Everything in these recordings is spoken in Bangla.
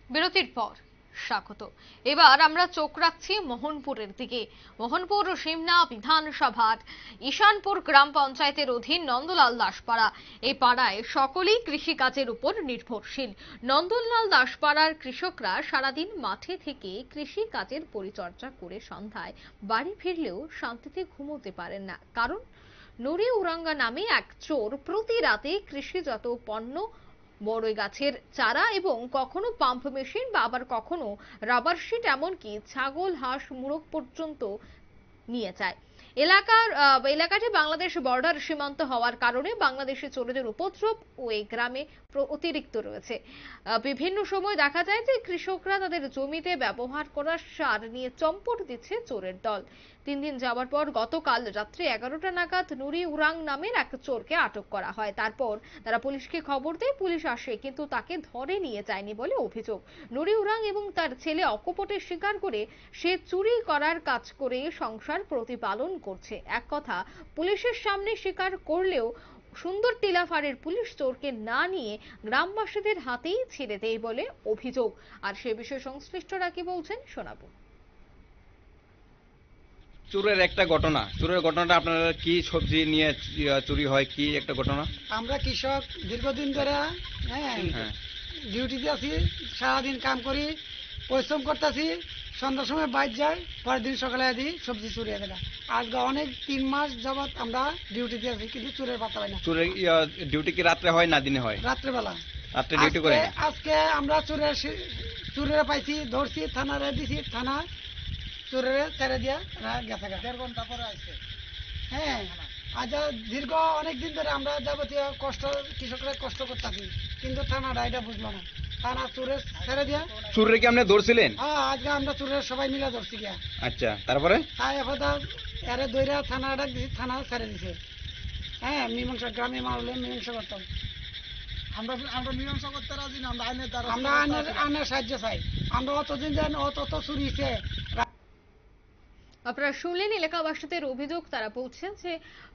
বিরতির পর স্বাগত। এবার আমরা চোখ রাখছি মোহনপুরের দিকে। মোহনপুর সিমনা বিধানসভার ঈশানপুর গ্রাম পঞ্চায়েতের অধীন নন্দলাল দাসপাড়া। এই পাড়ায় সকলেই কৃষিকাজের উপর নির্ভরশীল। নন্দলাল দাসপাড়ার কৃষকরা সারাদিন মাঠে থেকে কৃষি কাজের পরিচর্যা করে সন্ধ্যায় বাড়ি ফিরলেও শান্তিতে ঘুমোতে পারেন না। কারণ নুরি উরাঙ্গা নামে এক চোর প্রতি রাতে কৃষিজাত পণ্য, বড়ই গাছের চারা এবং কখনো পাম্প মেশিন বা আবার কখনো রাবার শিট, এমনকি ছাগল, হাঁস, মুরগ পর্যন্ত নিয়ে যায়। এলাকাটি বাংলাদেশ বর্ডার সীমান্ত হওয়ার কারণে বাংলাদেশি চোরেদের উপদ্রব ও এই গ্রামে অতিরিক্ত রয়েছে। বিভিন্ন সময় দেখা যায় যে কৃষকরা তাদের জমিতে ব্যবহার করা সার নিয়ে চম্পট দিচ্ছে চোরের দল। 3 দিন যাওয়ার পর গতকাল রাত্রি 11টা নাগাদ নুরি উরাং নামের এক চোরকে আটক করা হয়। তারপর তারা পুলিশকে খবর দেয়, পুলিশ আসে কিন্তু তাকে ধরে নিয়ে যায়নি বলে অভিযোগ। নুরি উরাং এবং তার ছেলে অকপটে স্বীকার করে সে চুরি করার কাজ করে সংসার প্রতিপালন করছে। এক কথা, পুলিশের সামনে স্বীকার করলেও সুন্দর টিলাফাড়ের পুলিশ চোরকে না নিয়ে গ্রামবাসীদের হাতেই ছেড়ে দেয় বলে অভিযোগ। আর সে বিষয়ে সংশ্লিষ্টরা কি বলছেন শোনাবো। চোরের একটা ঘটনা, চোরের ঘটনাটা আপনারা কি সবজি নিয়ে চুরি হয়, কি একটা ঘটনা? আমরা কৃষক, দীর্ঘদিন ধরে ডিউটিতে আছি, সারাদিন কাম করি, পরিশ্রম করতেছি, সন্ধ্যার সময় বাইরে যাই, পরের দিন সকালে দিই সবজি চুরিয়ে দেয়। আজকে অনেক 3 মাস যাবৎ আমরা ডিউটিতে আছি, কিন্তু চোরের পাতা হয় না। চোরের ডিউটি কি রাত্রে হয় না দিনে হয়? রাত্রেবেলা। রাত্রে ডিউটি করে? আজকে আমরা চোরের পাইছি, ধরছি, থানারে দিছি, থানা চোরের ছেড়ে দিয়া গেছে। 1.5 ঘন্টা পরে আসছে। হ্যাঁ, আজ দীর্ঘ অনেকদিন ধরে আমরা যাবতীয় কষ্ট, কৃষকরা কষ্ট করতেছি, কিন্তু থানাটা এটা বুঝলো না। থানা চোরের ছেড়ে দিয়া। চোরের কি আপনি ধরছিলেন? হ্যাঁ, আজকে আমরা চোরের সবাই মিলে ধরছি গিয়া। আচ্ছা, তারপরে তাই এখন এরে দইরা থানা ডাক দিছি, থানা ছেড়ে দিছে। হ্যাঁ, মীমাংসা, গ্রামে মারলে মীমাংসা করতাম। আমরা মীমাংসা করতে রাজি না, আমরা আইনের সাহায্য চাই। আমরা অতদিন যেন অত চুরিছে। আপনারা শুনলেন এলাকাবাসীদের অভিযোগ। তারা বলছেন যে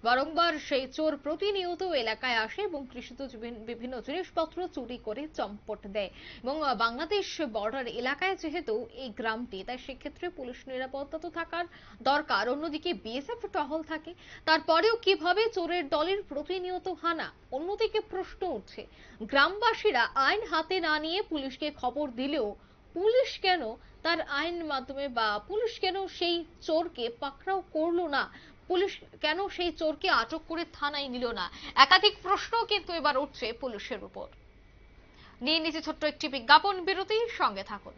বারংবার সেই চোর প্রতিনিয়ত এলাকায় আসে এবং কৃষিজ বিভিন্ন জিনিসপত্র চুরি করে চম্পট দেয়। এবং বাংলাদেশ বর্ডার এলাকায় যেহেতু এই গ্রামটি, তাই সেক্ষেত্রে পুলিশ নিরাপত্তা তো থাকার দরকার। অন্যদিকে বিএসএফ টহল থাকে, তারপরেও কিভাবে চোরের দলের প্রতিনিয়ত হানা? অন্যদিকে প্রশ্ন উঠছে, গ্রামবাসীরা আইন হাতে না নিয়ে পুলিশকে খবর দিলেও পুলিশ কেন তার আইন মাধ্যমে বা পুলিশ কেন সেই চোরকে পাকড়াও করলো না? পুলিশ কেন সেই চোরকে আটক করে থানায় নিল না? একাধিক প্রশ্ন কিন্তু এবার উঠছে পুলিশের উপর। নিয়ে নিচে ছোট্ট একটি বিজ্ঞাপন বিরতি, সঙ্গে থাকুন।